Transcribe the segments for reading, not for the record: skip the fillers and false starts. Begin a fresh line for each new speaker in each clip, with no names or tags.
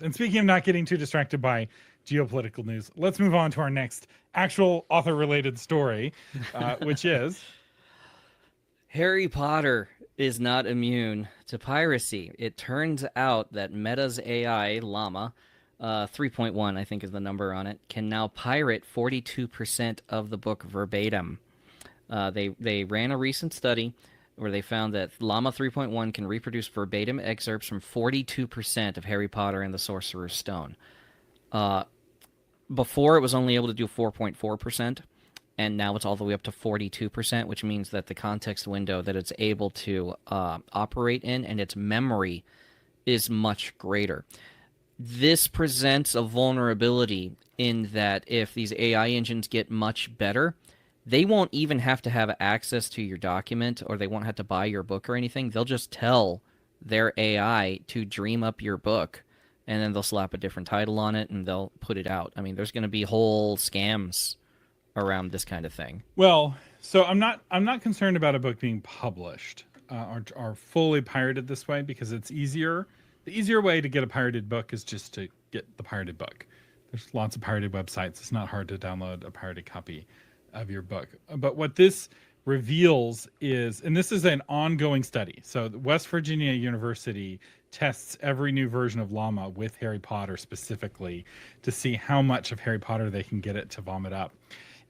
And speaking of not getting too distracted by geopolitical news, let's move on to our next actual author-related story, which is
Harry Potter is not immune to piracy. It turns out that Meta's AI, Llama, 3.1, I think is the number on it, can now pirate 42% of the book verbatim. They ran a recent study where they found that Llama 3.1 can reproduce verbatim excerpts from 42% of Harry Potter and the Sorcerer's Stone. Before, it was only able to do 4.4%, and now it's all the way up to 42%, which means that the context window that it's able to operate in and its memory is much greater. This presents a vulnerability in that if these AI engines get much better, they won't even have to have access to your document, or they won't have to buy your book or anything. They'll just tell their AI to dream up your book, and then they'll slap a different title on it and they'll put it out. I mean, there's going to be whole scams around this kind of thing.
well. So I'm not concerned about a book being published or fully pirated this way, because it's easier. The easier way to get a pirated book is just to get the pirated book. There's lots of pirated websites. It's not hard to download a pirated copy of your book. But what this reveals is, and this is an ongoing study. So West Virginia University tests every new version of Llama with Harry Potter specifically to see how much of Harry Potter they can get it to vomit up.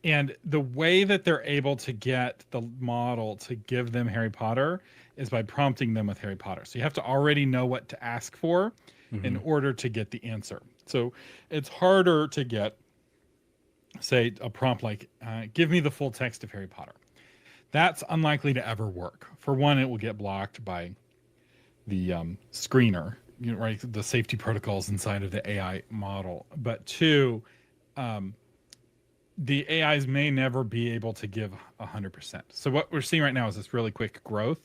And the way that they're able to get the model to give them Harry Potter is by prompting them with Harry Potter. So you have to already know what to ask for in order to get the answer. So it's harder to get, say, a prompt like, give me the full text of Harry Potter. That's unlikely to ever work. For one, it will get blocked by the screener, right? The safety protocols inside of the AI model. But two, the AIs may never be able to give 100%. So what we're seeing right now is this really quick growth.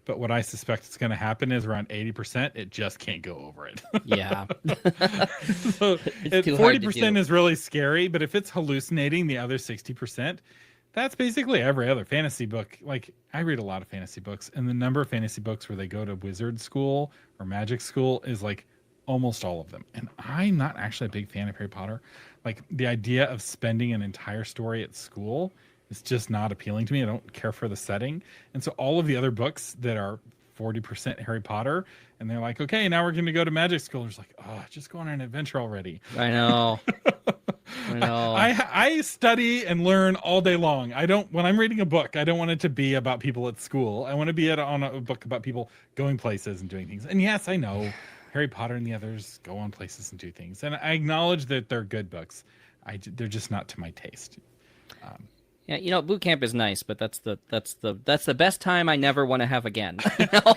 But what I suspect is going to happen is around 80%, it just can't go over it.
Yeah.
So 40% is really scary, but if it's hallucinating the other 60%, that's basically every other fantasy book. Like, I read a lot of fantasy books, and the number of fantasy books where they go to wizard school or magic school is like almost all of them. And I'm not actually a big fan of Harry Potter. Like, the idea of spending an entire story at school, it's just not appealing to me. I don't care for the setting. And so all of the other books that are 40% Harry Potter, and they're like, okay, now we're going to go to magic school. It's like, oh, just go on an adventure already.
I know. I know.
I study and learn all day long. When I'm reading a book, I don't want it to be about people at school. I want to be on a book about people going places and doing things. And yes, I know Harry Potter and the others go on places and do things. And I acknowledge that they're good books. They're just not to my taste.
Yeah, boot camp is nice, but that's the best time I never want to have again. You know?